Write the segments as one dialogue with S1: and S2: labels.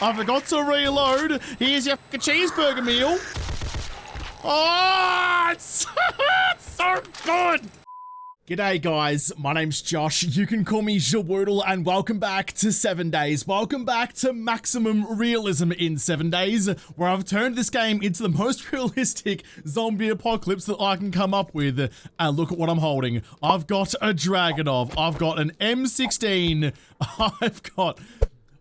S1: I forgot to reload. Here's your cheeseburger meal. Oh, it's so good. G'day guys, my name's Josh, you can call me Jawoodle, and welcome back to 7 Days. Welcome back to maximum realism in 7 days, where I've turned this game into the most realistic zombie apocalypse that I can come up with. And look at what I'm holding. I've got a Dragonov, I've got an M16,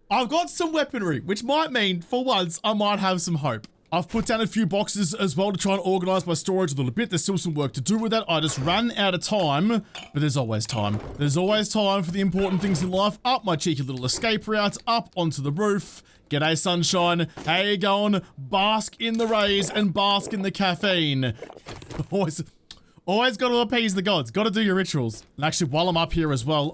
S1: I've got some weaponry, which might mean, for once, I might have some hope. I've put down a few boxes as well to try and organize my storage a little bit. There's still some work to do with that. I just ran out of time, but there's always time. There's always time for the important things in life. Up my cheeky little escape route, up onto the roof. G'day sunshine, how you going? Bask in the rays and bask in the caffeine. Always got to appease the gods. Got to do your rituals. And actually, while I'm up here as well,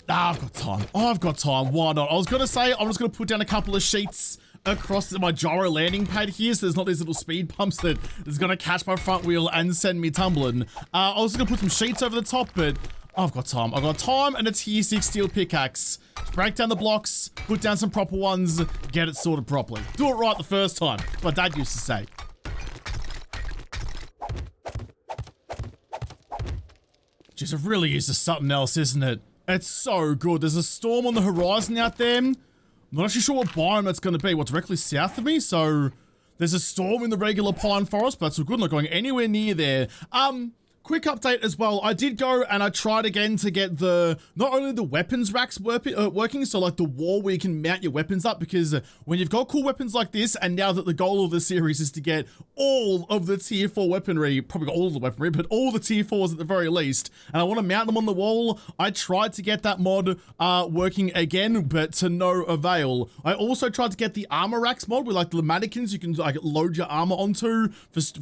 S1: I've got time. I've got time. Why not? I was going to say, I'm just going to put down a couple of sheets across my gyro landing pad here, so there's not these little speed bumps that is going to catch my front wheel and send me tumbling. I was going to put some sheets over the top, but I've got time. I've got time and a tier 6 steel pickaxe. Break down the blocks, put down some proper ones, get it sorted properly. Do it right the first time. That's what my dad used to say. Jeez, it really is just something else, isn't it? It's so good. There's a storm on the horizon out there. I'm not actually sure what biome that's going to be. What's directly south of me? So there's a storm in the regular pine forest, but it's so good. I'm not going anywhere near there. Quick update as well. I did go and I tried again to get not only the weapons racks working, so like the wall where you can mount your weapons up, because when you've got cool weapons like this, and now that the goal of the series is to get all of the tier 4 weaponry, probably all of the weaponry, but all the tier 4s at the very least, and I want to mount them on the wall, I tried to get that mod working again, but to no avail. I also tried to get the armor racks mod with like the mannequins you can like load your armor onto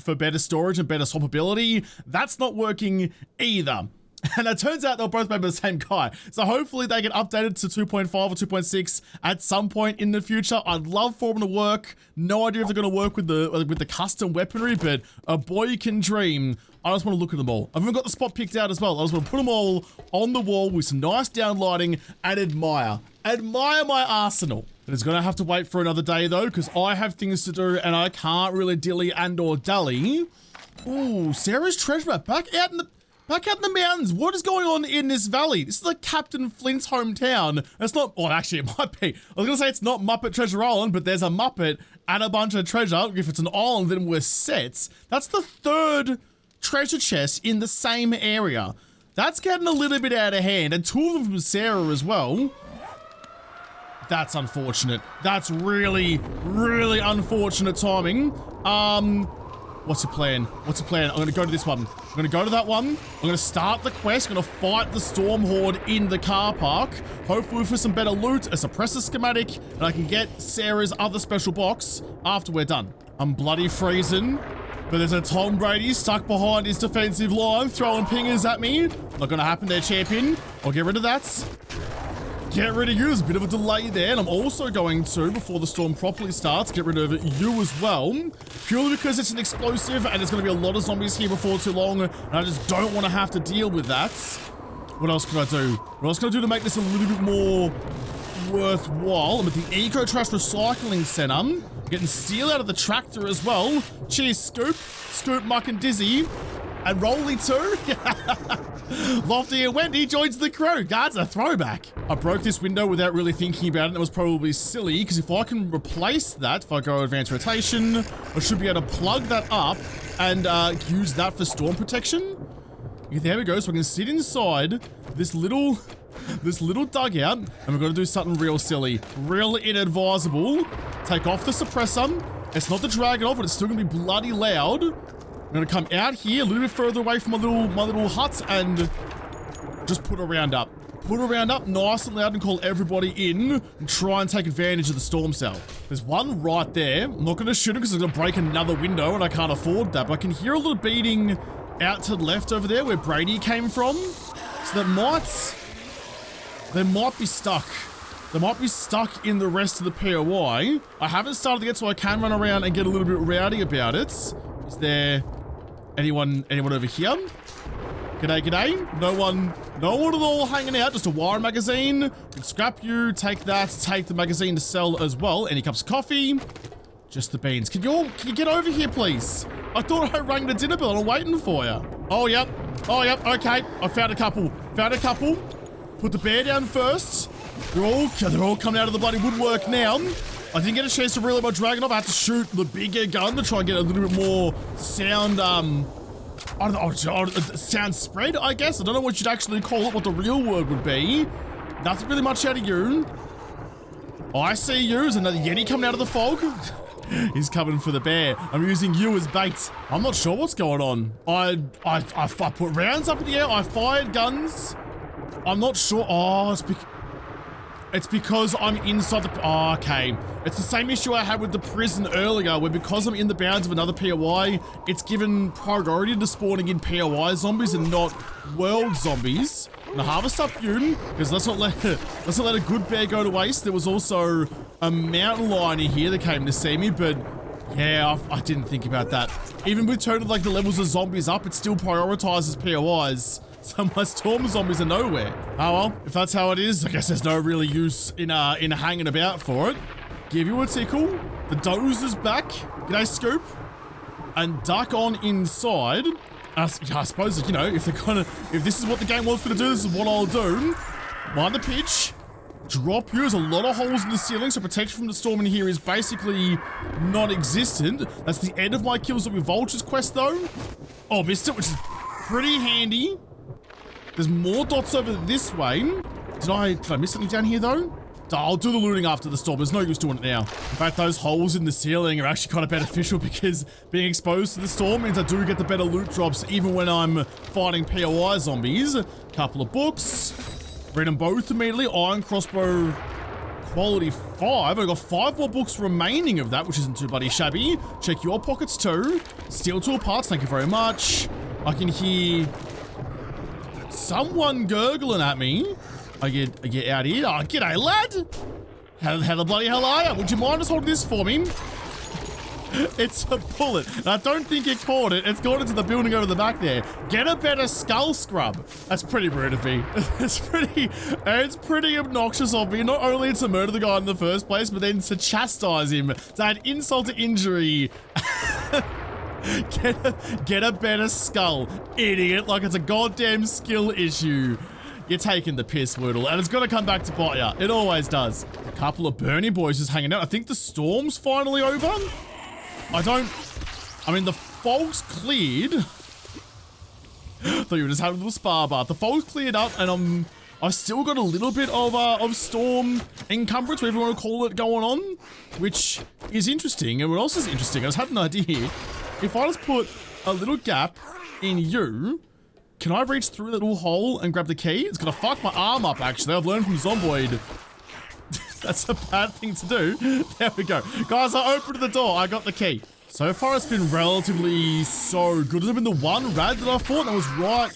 S1: for better storage and better swappability. That's not working either. And it turns out they're both made by the same guy. So hopefully they get updated to 2.5 or 2.6 at some point in the future. I'd love for them to work. No idea if they're going to work with the custom weaponry, but a boy can dream. I just want to look at them all. I've even got the spot picked out as well. I just want to put them all on the wall with some nice down lighting and admire. Admire my arsenal. But it's going to have to wait for another day though, because I have things to do and I can't really dilly and or dally. Ooh, Sarah's treasure map back out in the mountains. What is going on in this valley? This is like Captain Flint's hometown. It's not, well, actually it might be. I was gonna say it's not Muppet Treasure Island, but there's a Muppet and a bunch of treasure. If it's an island, then we're set. That's the 3rd treasure chest in the same area. That's getting a little bit out of hand, and 2 of them from Sarah as well. That's unfortunate. That's really, really unfortunate timing. What's your plan? What's your plan? I'm going to go to this one. I'm going to go to that one. I'm going to start the quest. I'm going to fight the storm horde in the car park. Hopefully for some better loot, a suppressor schematic, and I can get Sarah's other special box after we're done. I'm bloody freezing, but there's a Tom Brady stuck behind his defensive line throwing pingers at me. Not going to happen there, champion. I'll get rid of that. Get rid of you. There's a bit of a delay there, and I'm also going to, before the storm properly starts, get rid of you as well, purely because it's an explosive and there's going to be a lot of zombies here before too long, and I just don't want to have to deal with that. What else can I do? What else can I do to make this a little bit more worthwhile? I'm at the Eco Trash Recycling Center. I'm getting steel out of the tractor as well. Cheers, Scoop, Muck, and Dizzy. And Rolly too. Lofty and Wendy joins the crew. That's a throwback. I broke this window without really thinking about it. It was probably silly, because if I can replace that, if I go advanced rotation, I should be able to plug that up and use that for storm protection. Yeah, there we go. So I can sit inside this little dugout, and we're going to do something real silly, real inadvisable. Take off the suppressor. It's not the Dragonov, but it's still going to be bloody loud. I'm going to come out here a little bit further away from my little hut and just put a round up. Put a round up nice and loud and call everybody in and try and take advantage of the storm cell. There's one right there. I'm not going to shoot him because I'm going to break another window and I can't afford that. But I can hear a little beating out to the left over there where Brady came from. So they might be stuck. They might be stuck in the rest of the POI. I haven't started yet, so I can run around and get a little bit rowdy about it. Is there anyone over here? G'day, g'day. No one at all hanging out. Just a wire magazine. Can scrap you. Take that. Take the magazine to sell as well. Any cups of coffee? Just the beans. Can you get over here, please? I thought I rang the dinner bell and I'm waiting for you. Oh, yep. Oh, yep. Okay. I found a couple. Put the bear down first. They're all coming out of the bloody woodwork now. I didn't get a chance to reel my dragon off. I had to shoot the bigger gun to try and get a little bit more sound, I don't know, sound spread, I guess. I don't know what you'd actually call it, what the real word would be. Nothing really much out of you. I see you. There's another Yeti coming out of the fog. He's coming for the bear. I'm using you as bait. I'm not sure what's going on. I put rounds up in the air. I fired guns. I'm not sure. Oh, it's because I'm inside the... Oh, okay. It's the same issue I had with the prison earlier, where because I'm in the bounds of another POI, it's given priority to spawning in POI zombies and not world zombies. Now harvest up you, because let's not let a good bear go to waste. There was also a mountain lion here that came to see me, but yeah, I didn't think about that. Even with turning like the levels of zombies up, it still prioritizes POIs. So my storm zombies are nowhere. Oh well, if that's how it is, I guess there's no really use in hanging about for it. Give you a tickle. The dozer's back. G'day, Scoop. And duck on inside. I suppose, you know, if this is what the game wants me to do, this is what I'll do. Mind the pitch. Drop you. There's a lot of holes in the ceiling, so protection from the storm in here is basically non-existent. That's the end of my kills with Vulture's quest, though. Oh, missed it, which is pretty handy. There's more dots over this way. Did I miss something down here, though? I'll do the looting after the storm. There's no use doing it now. In fact, those holes in the ceiling are actually kind of beneficial because being exposed to the storm means I do get the better loot drops even when I'm fighting POI zombies. Couple of books. Read them both immediately. Iron crossbow quality 5. I've got 5 more books remaining of that, which isn't too bloody shabby. Check your pockets too. Steel tool parts, thank you very much. I can hear someone gurgling at me. I get out here. Oh, g'day, lad. How the bloody hell are you? Would you mind just holding this for me? It's a bullet. And I don't think it caught it. It's gone into the building over the back there. Get a better skull scrub. That's pretty rude of me. It's pretty obnoxious of me. Not only to murder the guy in the first place, but then to chastise him. To add insult to injury. Get a better skull, idiot. Like it's a goddamn skill issue. You're taking the piss, Woodle, and it's gonna come back to bite ya. It always does. A couple of Bernie boys just hanging out. I think the storm's finally over. I mean, the fog's cleared. I thought you were just having a little spa bath. The fog's cleared up, and I've still got a little bit of storm encumbrance, whatever you want to call it, going on, which is interesting. And what else is interesting? I just had an idea. If I just put a little gap in you, can I reach through that little hole and grab the key? It's gonna fuck my arm up, actually. I've learned from Zomboid. That's a bad thing to do. There we go. Guys, I opened the door. I got the key. So far, it's been relatively so good. There's been the one rad that I fought that was right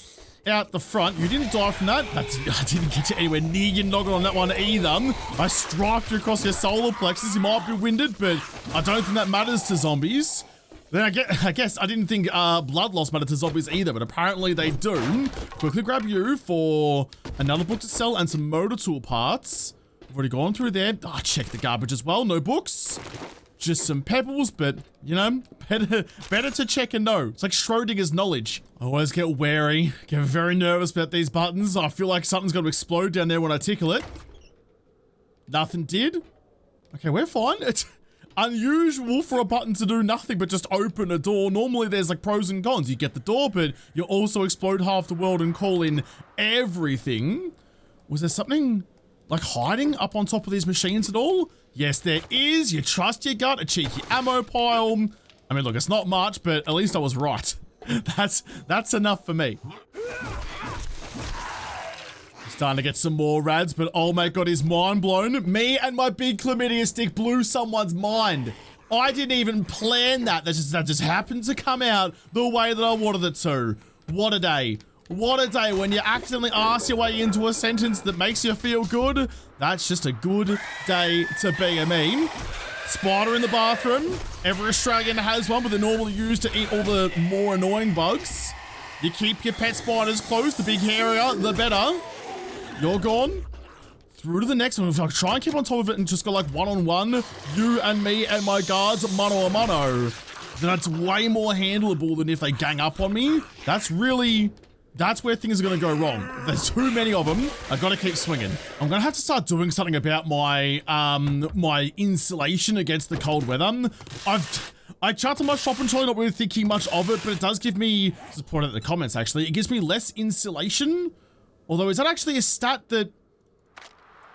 S1: out the front. You didn't die from that. I didn't get you anywhere near your noggin on that one either. I striped you across your solar plexus. You might be winded, but I don't think that matters to zombies. Then I guess I didn't think blood loss mattered to zombies either, but apparently they do. Quickly grab you for another book to sell and some motor tool parts. I've already gone through there. Check the garbage as well. No books. Just some pebbles, but, you know, better to check and know. It's like Schrodinger's knowledge. I always get wary, get very nervous about these buttons. I feel like something's going to explode down there when I tickle it. Nothing did. Okay, we're fine. It's unusual for a button to do nothing but just open a door. Normally there's like pros and cons. You get the door, but you also explode half the world and call in everything. Was there something like hiding up on top of these machines at all? Yes, there is. You trust your gut. A cheeky ammo pile. I mean, look, it's not much, but at least I was right. That's enough for me. Starting to get some more rads, but old mate got his mind blown. Me and my big chlamydia stick blew someone's mind. I didn't even plan that. That just happened to come out the way that I wanted it to. What a day. What a day when you accidentally ask your way into a sentence that makes you feel good. That's just a good day to be a meme. Spider in the bathroom. Every Australian has one, but they're normally used to eat all the more annoying bugs. You keep your pet spiders close. The big hairier, the better. You're gone. Through to the next one. If I try and keep on top of it and just go like one-on-one, you and me and my guards, mano a mano, then that's way more handleable than if they gang up on me. That's where things are going to go wrong. If there's too many of them, I've got to keep swinging. I'm going to have to start doing something about my my insulation against the cold weather. I charted my shop and trolley, not really thinking much of it, but it does give me, just point it in the comments actually, it gives me less insulation. Although, is that actually a stat that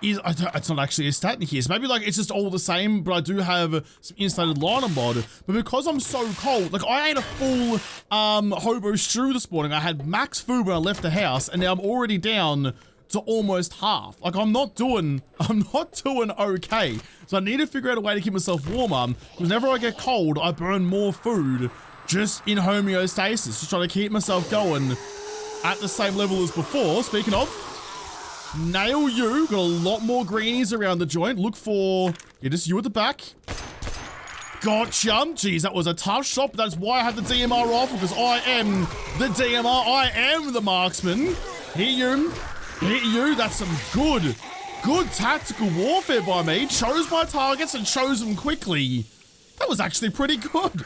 S1: is, it's not actually a stat in here, so maybe like it's just all the same, but I do have some insulated liner mod. But because I'm so cold, like I ate a full hobo stew this morning. I had max food when I left the house, and now I'm already down to almost half. Like I'm not doing okay. So I need to figure out a way to keep myself warmer, because whenever I get cold, I burn more food just in homeostasis, just trying to keep myself going at the same level as before. Speaking of, nail you, got a lot more greenies around the joint. Look for, yeah, just you at the back. Gotcha. Jeez, that was a tough shot, but that's why I have the DMR rifle, because I am the DMR, I am the marksman. Hit you, that's some good tactical warfare by me. Chose my targets and chose them quickly. That was actually pretty good.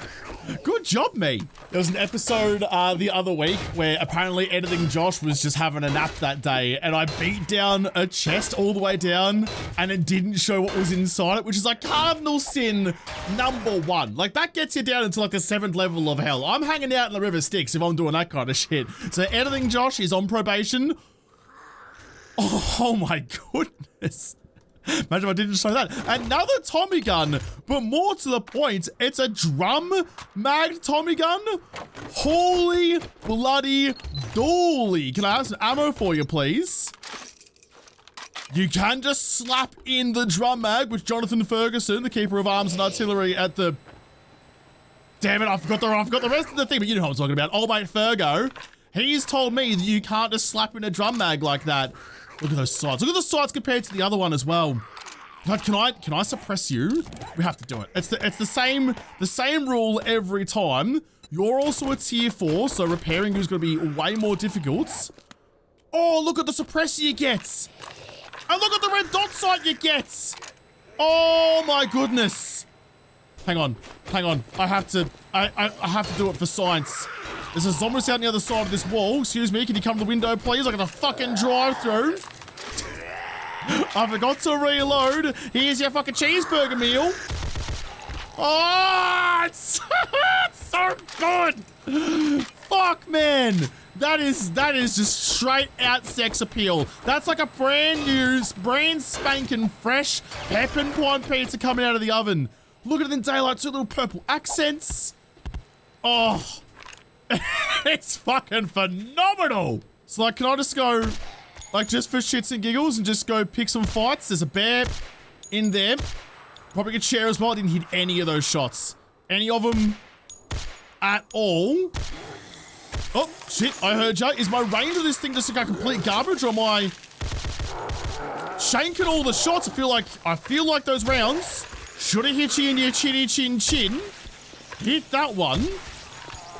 S1: Good job, mate. There was an episode the other week where apparently Editing Josh was just having a nap that day, and I beat down a chest all the way down and it didn't show what was inside it, which is like cardinal sin #1. Like that gets you down into like the 7th level of hell. I'm hanging out in the River Styx if I'm doing that kind of shit. So Editing Josh is on probation. Oh my goodness. Imagine if I didn't show that. Another Tommy gun, but more to the point, it's a drum mag Tommy gun. Holy bloody dooly. Can I have some ammo for you, please? You can just slap in the drum mag with Jonathan Ferguson, the keeper of arms and artillery at the... Damn it, I forgot the rest of the thing, but you know what I'm talking about. Old mate Fergo, he's told me that you can't just slap in a drum mag like that. Look at those sights. Look at the sights compared to the other one as well. But can I suppress you? We have to do it. It's the same rule every time. You're also a tier 4, so repairing you is going to be way more difficult. Oh, look at the suppressor you get. And look at the red dot sight you get. Oh my goodness. Hang on. I have to do it for science. There's a zombie out on the other side of this wall. Excuse me, can you come to the window, please? I got a fucking drive-through. I forgot to reload. Here's your fucking cheeseburger meal. Oh, it's so good. Fuck, man. That is just straight out sex appeal. That's like a brand spanking fresh pepper and pizza coming out of the oven. Look at it in daylight, 2 little purple accents. Oh. It's fucking phenomenal. So like, can I just go, like just for shits and giggles and just go pick some fights? There's a bear in there. Probably could share as well. I didn't hit any of those shots. Any of them at all. Oh, shit, I heard you. Is my range of this thing just like a complete garbage, or am I shanking all the shots? I feel like those rounds should have hit you in your chinny chin chin. Hit that one.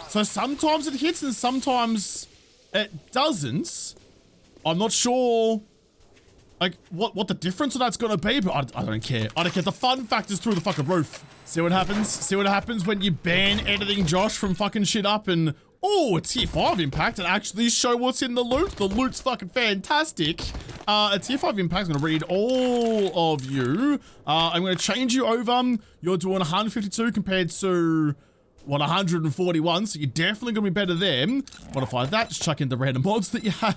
S1: So sometimes it hits and sometimes it doesn't. I'm not sure, like, what the difference of that's gonna be, but I don't care. I don't care. The fun factor's through the fucking roof. See what happens? See what happens when you ban Editing Josh from fucking shit up and, oh, a tier 5 impact and actually show what's in the loot. The loot's fucking fantastic. A tier 5 impact, I'm gonna read all of you. I'm gonna change you over. You're doing 152 compared to 141, so you're definitely gonna be better there. Modify that, just chuck in the random mods that you have.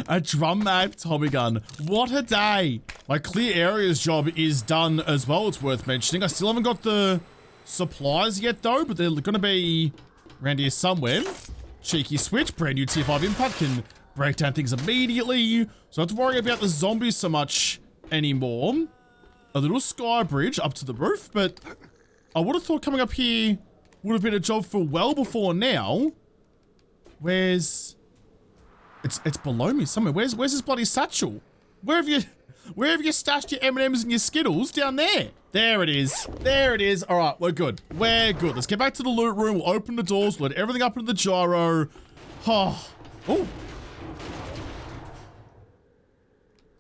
S1: A drum mag Tommy gun. What a day. My clear areas job is done as well, it's worth mentioning. I still haven't got the supplies yet though, but they're gonna be around here somewhere. Cheeky switch, brand new tier 5 impact, can break down things immediately. So I don't have to worry about the zombies so much anymore. A little sky bridge up to the roof, but I would have thought coming up here would have been a job for well before now. Where's... It's below me somewhere. Where's this bloody satchel? Where have you stashed your M&Ms and your Skittles? Down there. There it is. There it is. All right, we're good. We're good. Let's get back to the loot room. We'll open the doors. We'll let everything up into the gyro. Oh. Oh.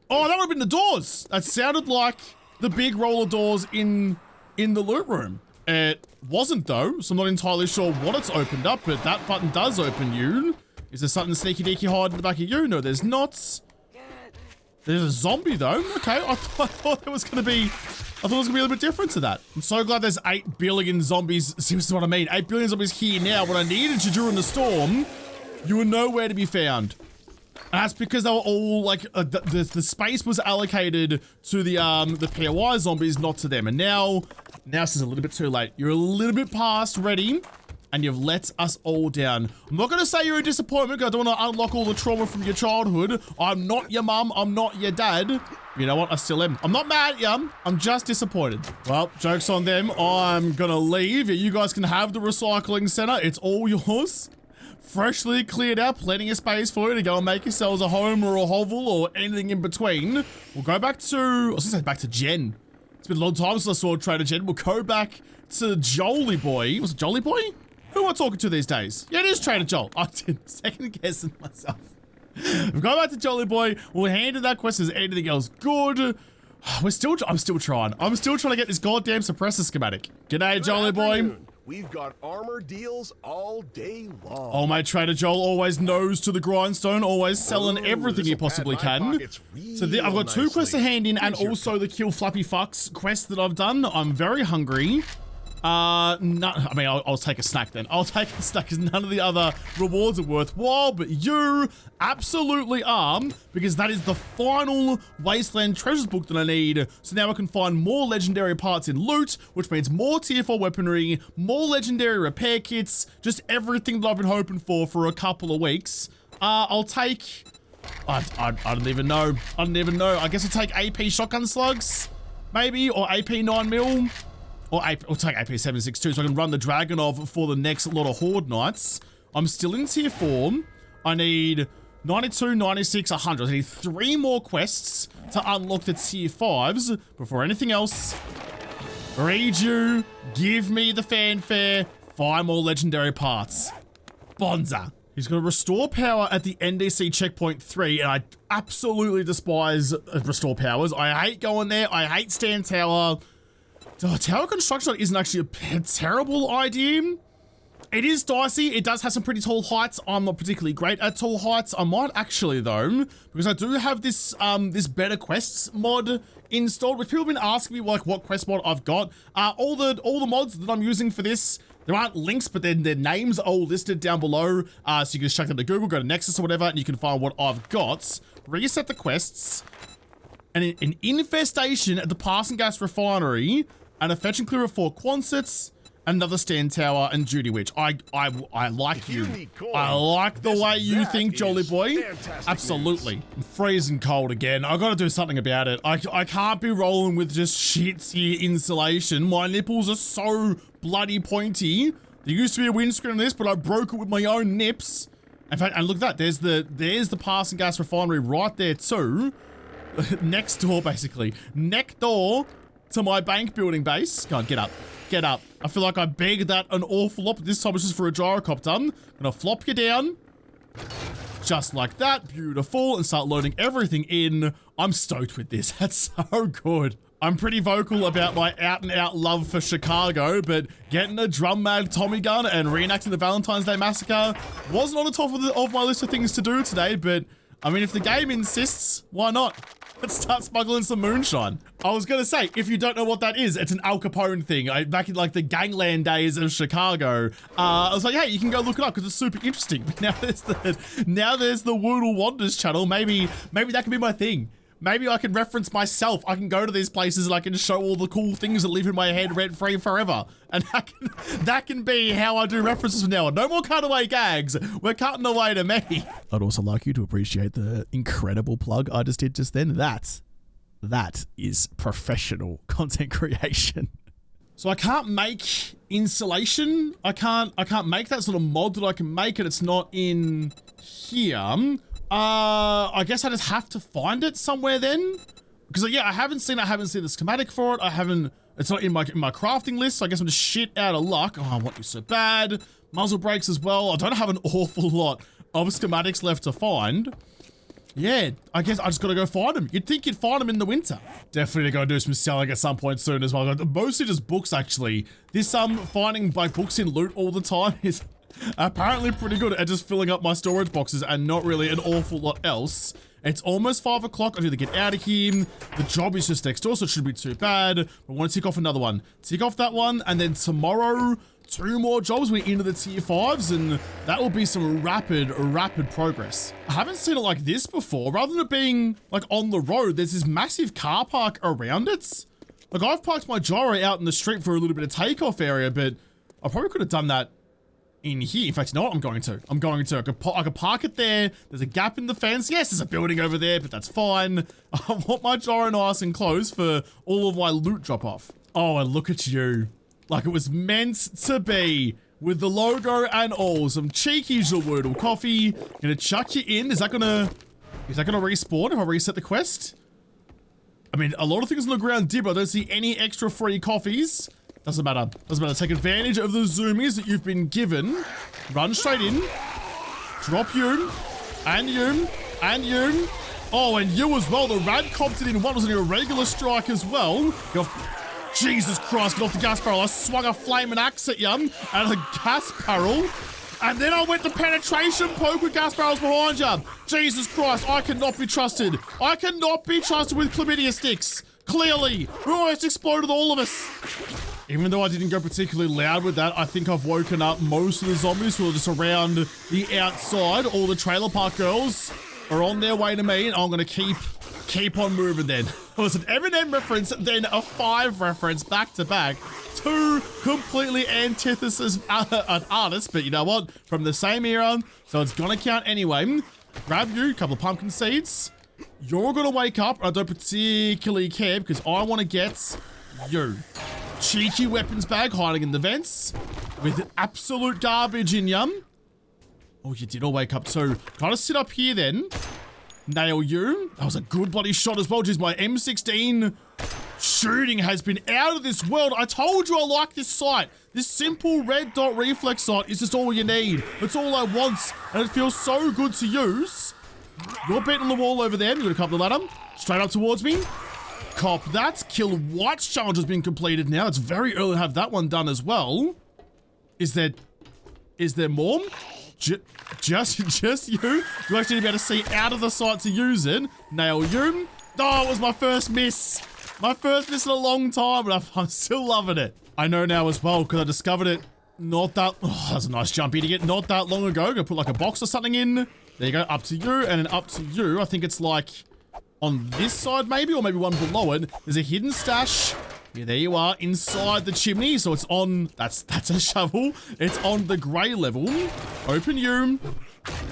S1: Oh, that would have been the doors. That sounded like the big roller doors in the loot room. It wasn't though, so I'm not entirely sure what it's opened up, but that button does open you. Is there something sneaky deaky hiding in the back of you? No, there's not. There's a zombie though. Okay, I thought it was gonna be, I thought it was gonna be a little bit different to that. I'm so glad there's 8 billion zombies. See, this is what I mean. 8 billion zombies here now. When I needed you during the storm, you were nowhere to be found. And that's because they were all like, the space was allocated to the POI zombies, not to them. And now this is a little bit too late. You're a little bit past ready, and you've let us all down. I'm not gonna say you're a disappointment, because I don't want to unlock all the trauma from your childhood. I'm not your mum, I'm not your dad. You know what, I still am. I'm not mad at you, I'm just disappointed. Well, joke's on them, I'm gonna leave. You guys can have the recycling center, it's all yours. Freshly cleared out, plenty of space for you to go and make yourselves a home or a hovel or anything in between. We'll go back to, I was gonna say back to Jen. It's been a long time since I saw Trader Jen. We'll go back to Jolly Boy. Was it Jolly Boy? Who am I talking to these days? Yeah, it is Trader Joel. I did second guessing myself. We'll go back to Jolly Boy. We'll hand in that quest. Is anything else good? I'm still trying. I'm still trying to get this goddamn suppressor schematic. G'day, Jolly Boy.
S2: We've got armor deals all day long.
S1: Oh, mate, Trader Joel always nose to the grindstone, always selling everything he possibly can. So I've got 2 quests to hand in, and also the kill flappy fucks quest that I've done. I'm very hungry. No, I mean, I'll take a snack then. I'll take a snack because none of the other rewards are worthwhile, but you absolutely are, because that is the final Wasteland Treasures book that I need. So now I can find more legendary parts in loot, which means more tier 4 weaponry, more legendary repair kits, just everything that I've been hoping for a couple of weeks. I'll take, I don't even know. I don't even know. I guess I'll take AP shotgun slugs, maybe, or AP 9mm. Or take AP762 so I can run the Dragonov for the next lot of Horde nights. I'm still in tier 4. I need 92, 96, 100. I need 3 more quests to unlock the tier 5s. Before anything else, read you, give me the fanfare, 5 more legendary parts. Bonza. He's going to restore power at the NDC checkpoint 3, and I absolutely despise restore powers. I hate going there. I hate stand tower. Oh, tower construction isn't actually a terrible idea. It is dicey. It does have some pretty tall heights. I'm not particularly great at tall heights. I might actually though, because I do have this this better quests mod installed, which people have been asking me like what quest mod I've got. All the mods that I'm using for this, there aren't links, but then their names are all listed down below. So you can just check them to Google, go to Nexus or whatever, and you can find what I've got. Reset the quests, and an infestation at the Passing Gas Refinery. And a fetch and clear of 4 Quonsets, another stand tower, and Duty Witch. I like you. I like the way you think, Jolly Boy. Absolutely. I'm freezing cold again. I gotta do something about it. I can't be rolling with just shitty insulation. My nipples are so bloody pointy. There used to be a windscreen on this, but I broke it with my own nips. In fact, and look at that. There's the Passing Gas Refinery right there too. Next door, basically. Next door to my bank building base. Come on, get up. Get up. I feel like I begged that an awful lot, but this time it's just for a gyrocopter. I'm gonna flop you down. Just like that. Beautiful. And start loading everything in. I'm stoked with this. That's so good. I'm pretty vocal about my out-and-out love for Chicago, but getting a drum-mag Tommy gun and reenacting the Valentine's Day Massacre wasn't on the top of my list of things to do today, but I mean, if the game insists, why not? Let's start smuggling some moonshine. I was gonna say, if you don't know what that is, it's an Al Capone thing. Back in like the gangland days of Chicago, I was like, hey, you can go look it up because it's super interesting. But now there's the Woodle Wonders channel. Maybe that can be my thing. Maybe I can reference myself. I can go to these places and I can show all the cool things that live in my head rent-free forever. And that can be how I do references from now on. No more cutaway gags. We're cutting away to me. I'd also like you to appreciate the incredible plug I just did just then. That is professional content creation. So I can't make insulation. I can't make that sort of mod that I can make it. It's not in here. I guess I just have to find it somewhere then, because yeah, I haven't seen the schematic for it. It's not in my crafting list, so I guess I'm just shit out of luck. Oh, I want you so bad. Muzzle brakes as well. I don't have an awful lot of schematics left to find. Yeah, I guess I just gotta go find them. You'd think you'd find them in the winter. Definitely gotta do some selling at some point soon as well. Mostly just books, actually. This finding like books in loot all the time is apparently pretty good at just filling up my storage boxes and not really an awful lot else. It's almost 5 o'clock. I need to get out of here. The job is just next door, so it shouldn't be too bad. I want to tick off another one. Tick off that one, and then tomorrow, 2 more jobs. We're into the tier 5s, and that will be some rapid progress. I haven't seen it like this before. Rather than it being like on the road, there's this massive car park around it. Like, I've parked my gyro out in the street for a little bit of takeoff area, but I probably could have done that in here. In fact, you know what? I'm going to. I could park it there. There's a gap in the fence. Yes, there's a building over there, but that's fine. I want my gyro nice and close for all of my loot drop off. Oh, and look at you. Like it was meant to be. With the logo and all. Some cheeky Jawoodle coffee. Gonna chuck you in. Is that gonna respawn if I reset the quest? I mean, a lot of things on the ground did, but I don't see any extra free coffees. Doesn't matter. Doesn't matter. Take advantage of the zoomies that you've been given. Run straight in. Drop you. And you. And you. Oh, and you as well. The rad copped it in one. Was an irregular strike as well. Jesus Christ, get off the gas barrel. I swung a flaming axe at you out of the gas barrel. And then I went to penetration poke with gas barrels behind you. Jesus Christ, I cannot be trusted. I cannot be trusted with chlamydia sticks. Clearly. We almost exploded all of us. Even though I didn't go particularly loud with that, I think I've woken up most of the zombies who are just around the outside. All the trailer park girls are on their way to me, and I'm going to keep on moving then. It was an Eminem reference, then a 5 reference back to back. 2 completely antithesis artists, but you know what? From the same era, so it's going to count anyway. Grab you, a couple of pumpkin seeds. You're going to wake up. I don't particularly care because I want to get you. Cheeky weapons bag hiding in the vents with absolute garbage in yum. Oh, you did all wake up too. Kind of sit up here then. Nail you. That was a good bloody shot as well. Jeez, my M16 shooting has been out of this world. I told you I like this sight. This simple red dot reflex sight is just all you need. It's all I want, and it feels so good to use. You're beating the wall over there. You got a couple of ladder. Straight up towards me. Cop that. Kill White's challenge has been completed now. It's very early to have that one done as well. Is there more? Just you? You actually need to be able to see out of the sight to use it. Nail you. Oh, it was my first miss. My first miss in a long time, but I'm still loving it. I know now as well, because I discovered it not that... Oh, that's a nice jump to get not that long ago. Gonna put like a box or something in. There you go. Up to you, and then up to you. I think it's like... on this side maybe, or maybe one below it. There's a hidden stash. Yeah, there you are, inside the chimney. So it's on, that's a shovel. It's on the grey level. Open you.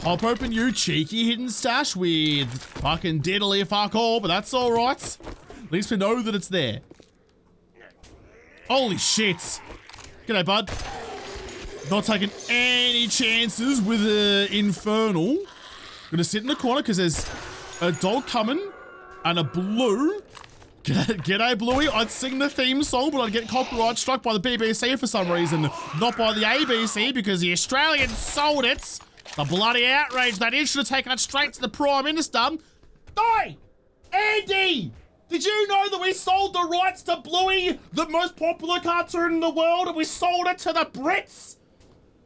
S1: Pop open you. Cheeky hidden stash with fucking diddly fuck all, but that's all right. At least we know that it's there. Holy shit. G'day, bud. Not taking any chances with Infernal. Gonna sit in the corner because there's a dog coming. And a blue. G'day, Bluey. I'd sing the theme song, but I'd get copyright struck by the BBC for some reason. Not by the ABC, because the Australians sold it. The bloody outrage that is. Should have taken it straight to the Prime Minister. Oi! Andy! Did you know that we sold the rights to Bluey, the most popular cartoon in the world, and we sold it to the Brits?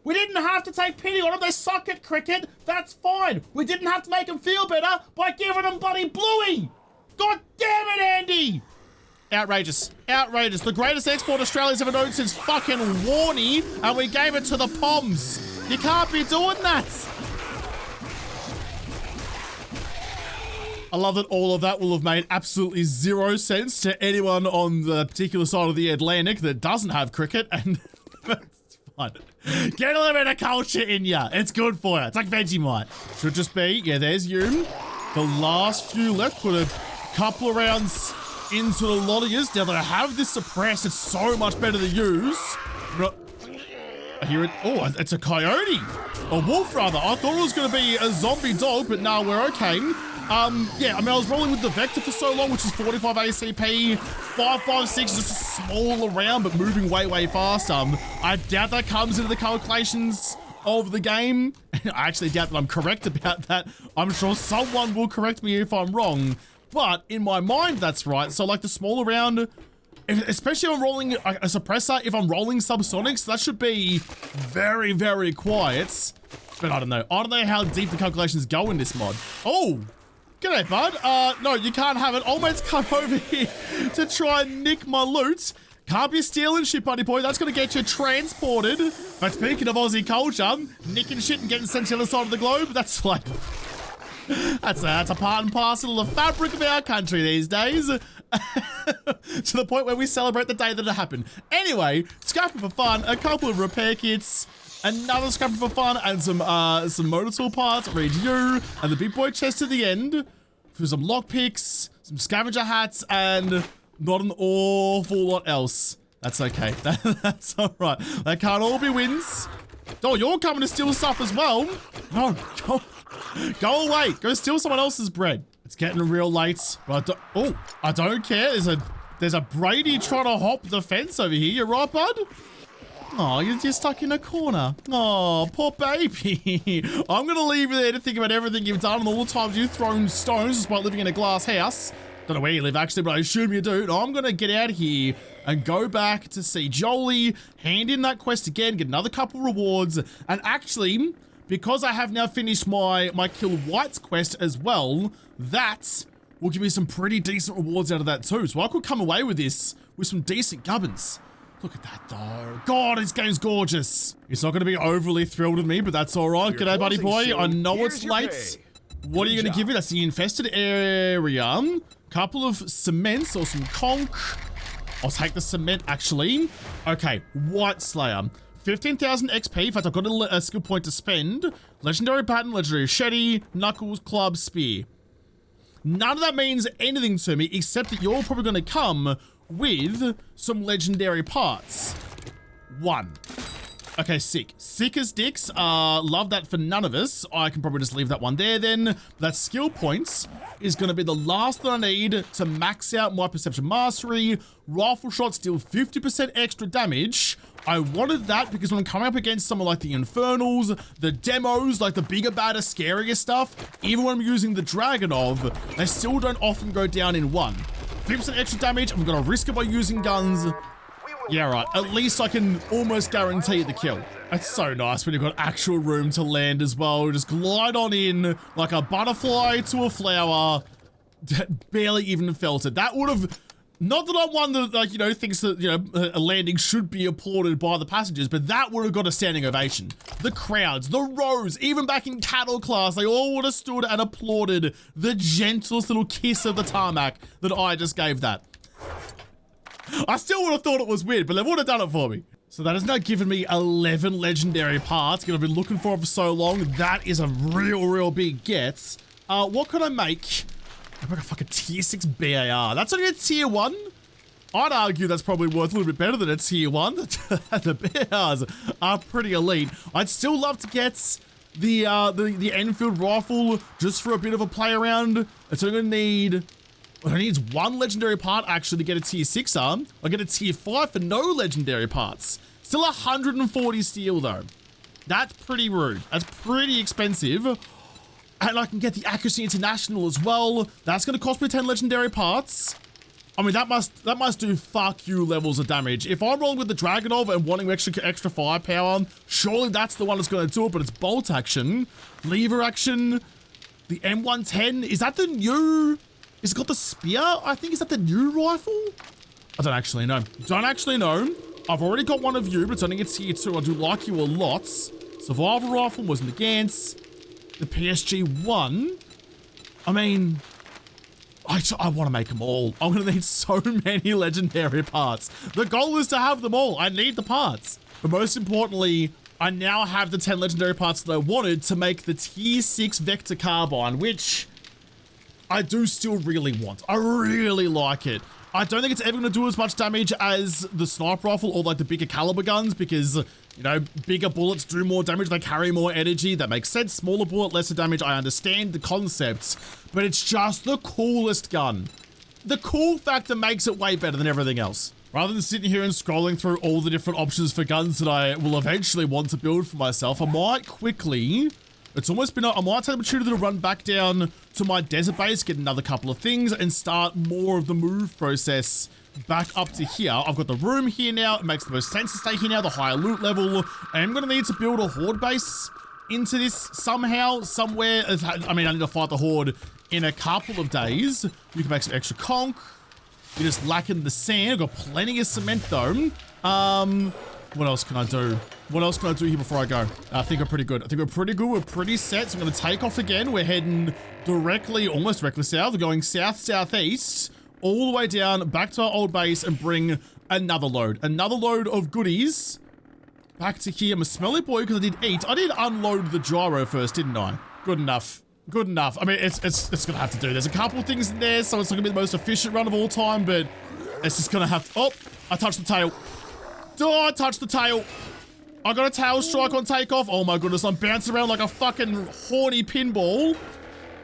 S1: We didn't have to take pity on them. They suck at cricket. That's fine. We didn't have to make them feel better by giving them bloody Bluey. God damn it, Andy! Outrageous. Outrageous. The greatest export Australia's ever known since fucking Warney, and we gave it to the Poms. You can't be doing that. I love that all of that will have made absolutely 0 sense to anyone on the particular side of the Atlantic that doesn't have cricket, and that's fun. Get a little bit of culture in ya. It's good for you. It's like Vegemite. Should just be, yeah, there's you. The last few left. Put a couple of rounds into the lot of yous. Now that I have this suppressed, it's so much better to use. I hear it. Oh, it's a coyote. A wolf, rather. I thought it was going to be a zombie dog, but no, we're okay. Yeah, I mean, I was rolling with the Vector for so long, which is 45 ACP, 556, just a small round, but moving way, way faster. I doubt that comes into the calculations of the game. I actually doubt that I'm correct about that. I'm sure someone will correct me if I'm wrong, but in my mind, that's right. So like the smaller round, especially if I'm rolling a suppressor, if I'm rolling subsonics, that should be very, very quiet. But I don't know. I don't know how deep the calculations go in this mod. Oh, g'day, bud. No, you can't have it. Old mate's come over here to try and nick my loot. Can't be stealing shit, buddy boy. That's going to get you transported. But speaking of Aussie culture, nicking shit and getting sent to the other side of the globe, that's like... That's a part and parcel of the fabric of our country these days. To the point where we celebrate the day that it happened. Anyway, scrapping for fun, a couple of repair kits, another scrapping for fun, and some motor tool parts, read you, and the big boy chest at the end, for some lockpicks, some scavenger hats, and not an awful lot else. That's okay. That's all right. That can't all be wins. Oh, you're coming to steal stuff as well. No, go away. Go steal someone else's bread. It's getting real late, but I don't care. There's a Brady trying to hop the fence over here. You right, bud? Oh, you're stuck in a corner. Oh, poor baby. I'm gonna leave you there to think about everything you've done and all the times you've thrown stones despite living in a glass house. Don't know where you live actually, but I assume you do. I'm gonna get out of here and go back to see Jolie, hand in that quest again, get another couple rewards, and actually, because I have now finished my Kill Whites quest as well, that will give me some pretty decent rewards out of that too. So I could come away with this with some decent gubbins. Look at that though. God, this game's gorgeous. He's not gonna be overly thrilled with me, but that's all right. G'day, buddy boy. I know it's late. What are you gonna give me? That's the infested area. Couple of cements or some conch. I'll take the cement actually. Okay, White Slayer. 15,000 XP. In fact, I've got a skill point to spend. Legendary pattern, legendary shetty, knuckles, club, spear. None of that means anything to me except that you're probably going to come with some legendary parts. 1. Okay, sick. Sick as dicks. Love that for none of us. I can probably just leave that one there then. That skill points is going to be the last that I need to max out my perception mastery. Rifle shots deal 50% extra damage. I wanted that because when I'm coming up against someone like the Infernals, the demos, like the bigger, badder, scarier stuff, even when I'm using the Dragonov, they still don't often go down in one. 50% extra damage, I'm going to risk it by using guns. Yeah, right. At least I can almost guarantee the kill. It's so nice when you've got actual room to land as well. Just glide on in like a butterfly to a flower. Barely even felt it. That would have... Not that I'm one that, like, you know, thinks that, you know, a landing should be applauded by the passengers, but that would have got a standing ovation. The crowds, the rows, even back in cattle class, they all would have stood and applauded the gentlest little kiss of the tarmac that I just gave that. I still would have thought it was weird, but they would have done it for me. So that has now given me 11 legendary parts. I've been looking for it for so long. That is a real big get. What could I make? I make a fucking tier 6 BAR. That's only a tier 1. I'd argue that's probably worth a little bit better than a tier 1. The BARs are pretty elite. I'd still love to get the Enfield rifle just for a bit of a play around. It's only gonna need... Well, it needs 1 legendary part actually to get a tier 6 arm. I get a tier 5 for no legendary parts. Still 140 steel though. That's pretty rude. That's pretty expensive. And I can get the Accuracy International as well. That's going to cost me 10 legendary parts. I mean, that must do fuck you levels of damage. If I'm rolling with the Dragonov and wanting extra firepower, surely that's the one that's going to do it, but it's bolt action, lever action, the M110. Is that the new... Is it got the spear? I think, is that the new rifle? I don't actually know. Don't actually know. I've already got one of you, but it's only a tier 2. I do like you a lot. Survival rifle was Nagant's. The PSG 1. I mean, I want to make them all. I'm going to need so many legendary parts. The goal is to have them all. I need the parts. But most importantly, I now have the 10 legendary parts that I wanted to make the tier 6 Vector Carbine, which I do still really want. I really like it. I don't think it's ever going to do as much damage as the sniper rifle or like the bigger caliber guns because, you know, bigger bullets do more damage, they carry more energy. That makes sense. Smaller bullet, lesser damage. I understand the concepts, but it's just the coolest gun. The cool factor makes it way better than everything else. Rather than sitting here and scrolling through all the different options for guns that I will eventually want to build for myself, I might quickly It's almost been, I might take the opportunity to run back down to my desert base, get another couple of things, and start more of the move process back up to here. I've got the room here now. It makes the most sense to stay here now, the higher loot level. I'm going to need to build a horde base into this somehow, somewhere. I mean, I need to fight the horde in a couple of days. You can make some extra conch. You're just lacking the sand. I've got plenty of cement though. What else can I do? What else can I do here before I go? I think we're pretty good. I think we're pretty good. We're pretty set. So I'm going to take off again. We're heading directly, almost directly south. We're going south-southeast, all the way down, back to our old base and bring another load. Another load of goodies back to here. I'm a smelly boy because I did eat. I did unload the gyro first, didn't I? Good enough. Good enough. I mean, it's going to have to do. There's a couple of things in there, so it's not going to be the most efficient run of all time, but it's just going to have to... Oh, I touched the tail. Oh, I touched the tail. I got a tail strike on takeoff. Oh my goodness, I'm bouncing around like a fucking horny pinball.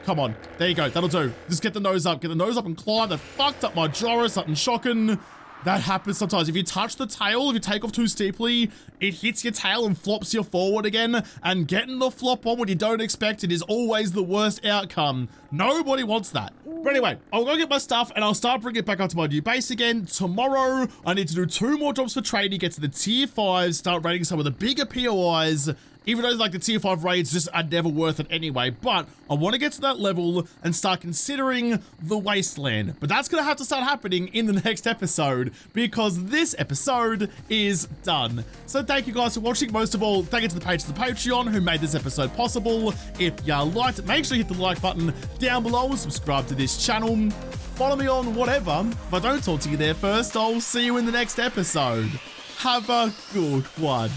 S1: Come on, there you go, that'll do. Just get the nose up and climb. That fucked up my gyro, something shocking. That happens sometimes. If you touch the tail, if you take off too steeply, it hits your tail and flops you forward again. And getting the flop on when you don't expect it is always the worst outcome. Nobody wants that. But anyway, I'll go get my stuff and I'll start bringing it back up to my new base again. Tomorrow, I need to do 2 more jobs for trading, get to the tier 5s, start raiding some of the bigger POIs. Even though like the tier 5 raids just are never worth it anyway, but I want to get to that level and start considering the wasteland. But that's going to have to start happening in the next episode because this episode is done. So thank you guys for watching. Most of all, thank you to the patrons of the Patreon who made this episode possible. If you liked it, make sure you hit the like button down below and subscribe to this channel. Follow me on whatever. If I don't talk to you there first, I'll see you in the next episode. Have a good one.